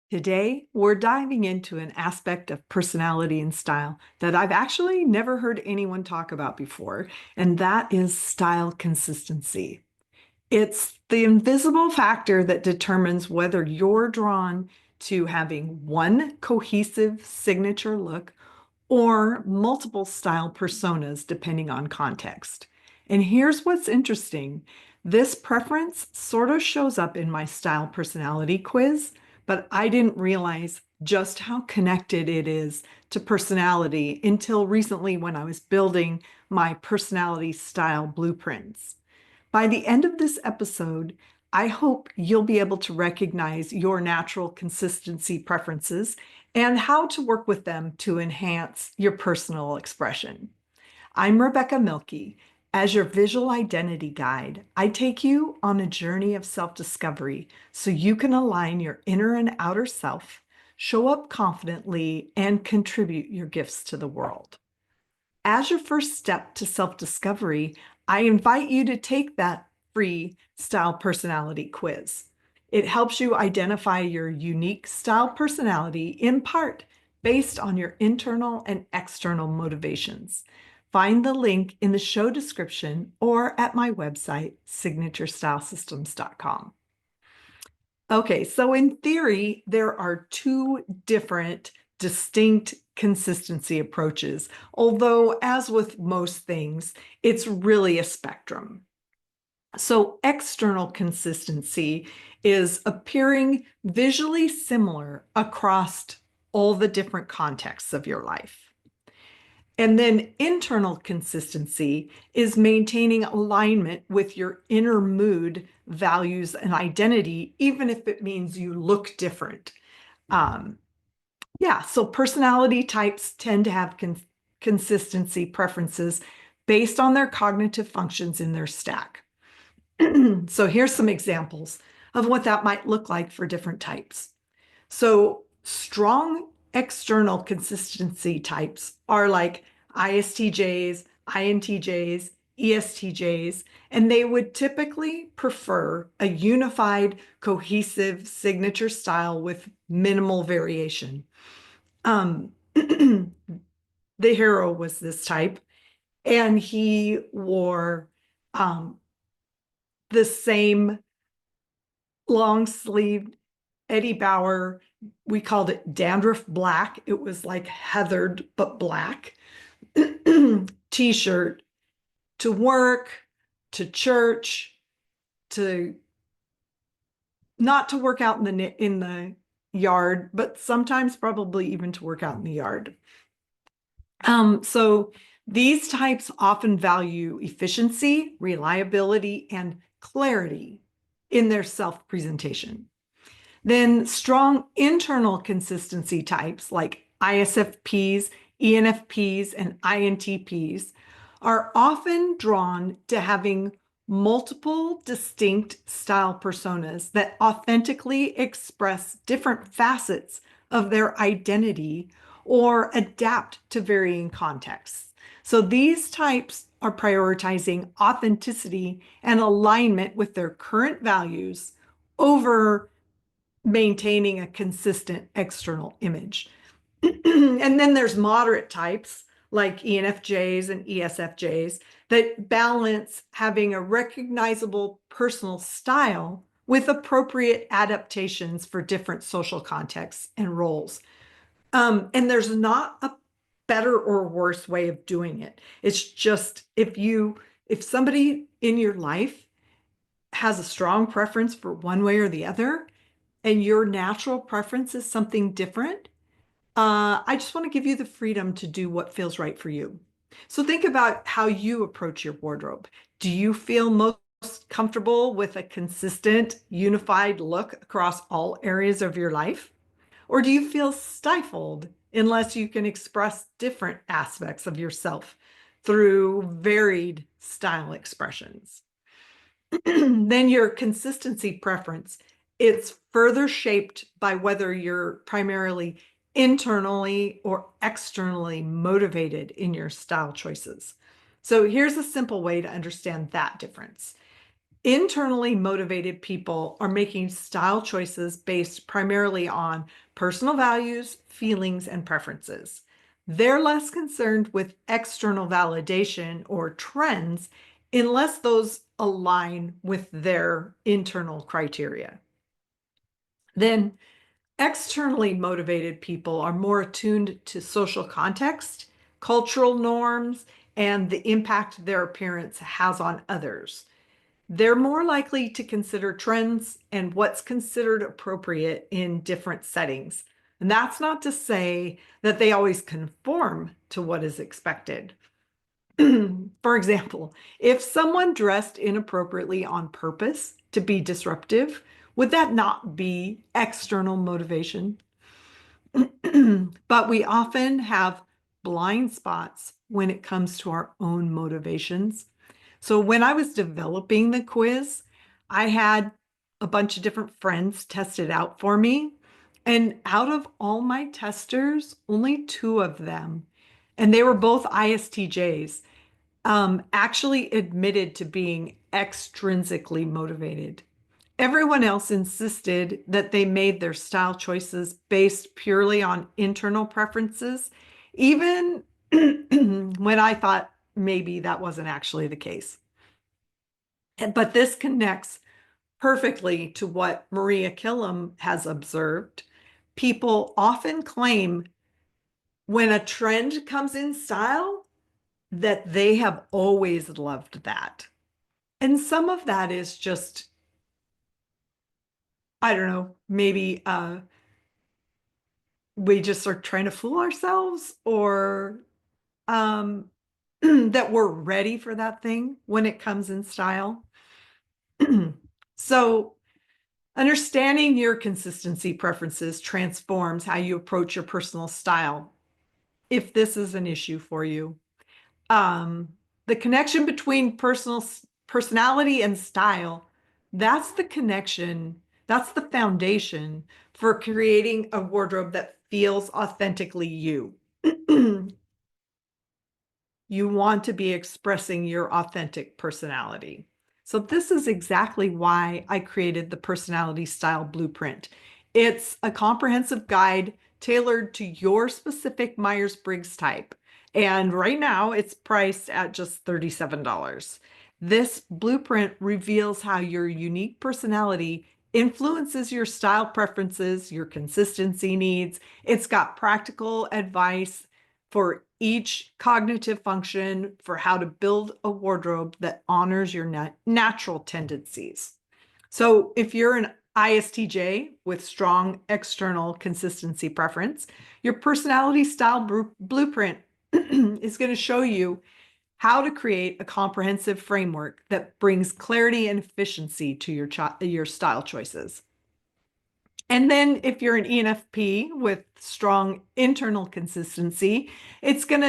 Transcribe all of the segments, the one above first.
Today, we're diving into an aspect of personality and style that I've actually never heard anyone talk about before, and that is style consistency. It's the invisible factor that determines whether you're drawn to having one cohesive signature look or multiple style personas depending on context. And here's what's interesting. This preference sort of shows up in my style personality quiz, but I didn't realize just how connected it is to personality until recently when I was building my personality style blueprints. By the end of this episode, I hope you'll be able to recognize your natural consistency preferences and how to work with them to enhance your personal expression. I'm Rebecca Mielke. As your visual identity guide, I take you on a journey of self-discovery so you can align your inner and outer self, show up confidently, and contribute your gifts to the world. As your first step to self-discovery, I invite you to take that free style personality quiz. It helps you identify your unique style personality in part based on your internal and external motivations. Find the link in the show description or at my website, signaturestylesystems.com. Okay, so in theory, there are two different distinct consistency approaches, although as with most things, it's really a spectrum. So external consistency is appearing visually similar across all the different contexts of your life. And then internal consistency is maintaining alignment with your inner mood, values, and identity, even if it means you look different. So personality types tend to have consistency preferences based on their cognitive functions in their stack. So here's some examples of what that might look like for different types. So strong external consistency types are like ISTJs, INTJs, ESTJs, and they would typically prefer a unified, cohesive signature style with minimal variation. The hero was this type, and he wore the same long sleeved Eddie Bauer, we called it dandruff black. It was like heathered, but black t-shirt to work, to church, to not to work out in the yard, but sometimes probably even to work out in the yard. So these types often value efficiency, reliability, and clarity in their self-presentation. Then strong internal consistency types like ISFPs, ENFPs, and INTPs are often drawn to having multiple distinct style personas that authentically express different facets of their identity or adapt to varying contexts. So these types are prioritizing authenticity and alignment with their current values over maintaining a consistent external image. And then there's moderate types like ENFJs and ESFJs that balance having a recognizable personal style with appropriate adaptations for different social contexts and roles. And there's not a better or worse way of doing it. It's just if somebody in your life has a strong preference for one way or the other, and your natural preference is something different, I just want to give you the freedom to do what feels right for you. So think about how you approach your wardrobe. Do you feel most comfortable with a consistent, unified look across all areas of your life? Or do you feel stifled unless you can express different aspects of yourself through varied style expressions? Then your consistency preference, it's further shaped by whether you're primarily internally or externally motivated in your style choices. So here's a simple way to understand that difference. Internally motivated people are making style choices based primarily on personal values, feelings, and preferences. They're less concerned with external validation or trends unless those align with their internal criteria. Then, externally motivated people are more attuned to social context, cultural norms, and the impact their appearance has on others. They're more likely to consider trends and what's considered appropriate in different settings. And that's not to say that they always conform to what is expected. For example, if someone dressed inappropriately on purpose to be disruptive, would that not be external motivation? But we often have blind spots when it comes to our own motivations. So when I was developing the quiz, I had a bunch of different friends test it out for me. And out of all my testers, only two of them, and they were both ISTJs, actually admitted to being extrinsically motivated. Everyone else insisted that they made their style choices based purely on internal preferences, even when I thought maybe that wasn't actually the case. But this connects perfectly to what Maria Killam has observed. People often claim when a trend comes in style that they have always loved that. And some of that is just, I don't know, maybe we just are trying to fool ourselves, or um, that we're ready for that thing when it comes in style. So, understanding your consistency preferences transforms how you approach your personal style, if this is an issue for you. Um, the connection between personality and style, that's the connection, that's the foundation for creating a wardrobe that feels authentically you. You want to be expressing your authentic personality. So this is exactly why I created the Personality Style Blueprint. It's a comprehensive guide tailored to your specific Myers-Briggs type. And right now it's priced at just $37. This blueprint reveals how your unique personality influences your style preferences, your consistency needs. It's got practical advice for each cognitive function, for how to build a wardrobe that honors your natural tendencies. So if you're an ISTJ with strong external consistency preference, your personality style blueprint is going to show you how to create a comprehensive framework that brings clarity and efficiency to your style choices. And then if you're an ENFP with strong internal consistency, it's going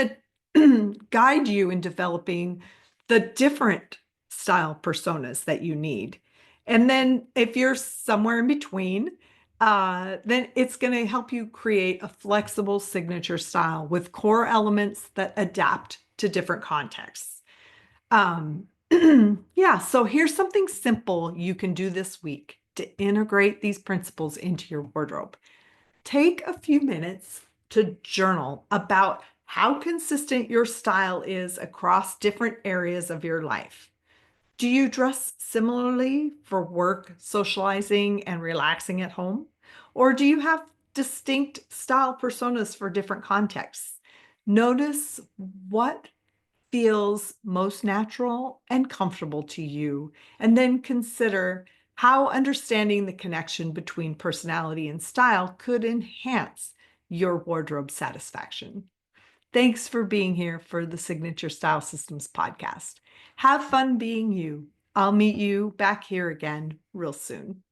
to guide you in developing the different style personas that you need. And then if you're somewhere in between, then it's going to help you create a flexible signature style with core elements that adapt to different contexts. Yeah, so here's something simple you can do this week to integrate these principles into your wardrobe. Take a few minutes to journal about how consistent your style is across different areas of your life. Do you dress similarly for work, socializing, and relaxing at home? Or do you have distinct style personas for different contexts? Notice what feels most natural and comfortable to you, and then consider how understanding the connection between personality and style could enhance your wardrobe satisfaction. Thanks for being here for the Signature Style Systems podcast. Have fun being you. I'll meet you back here again real soon.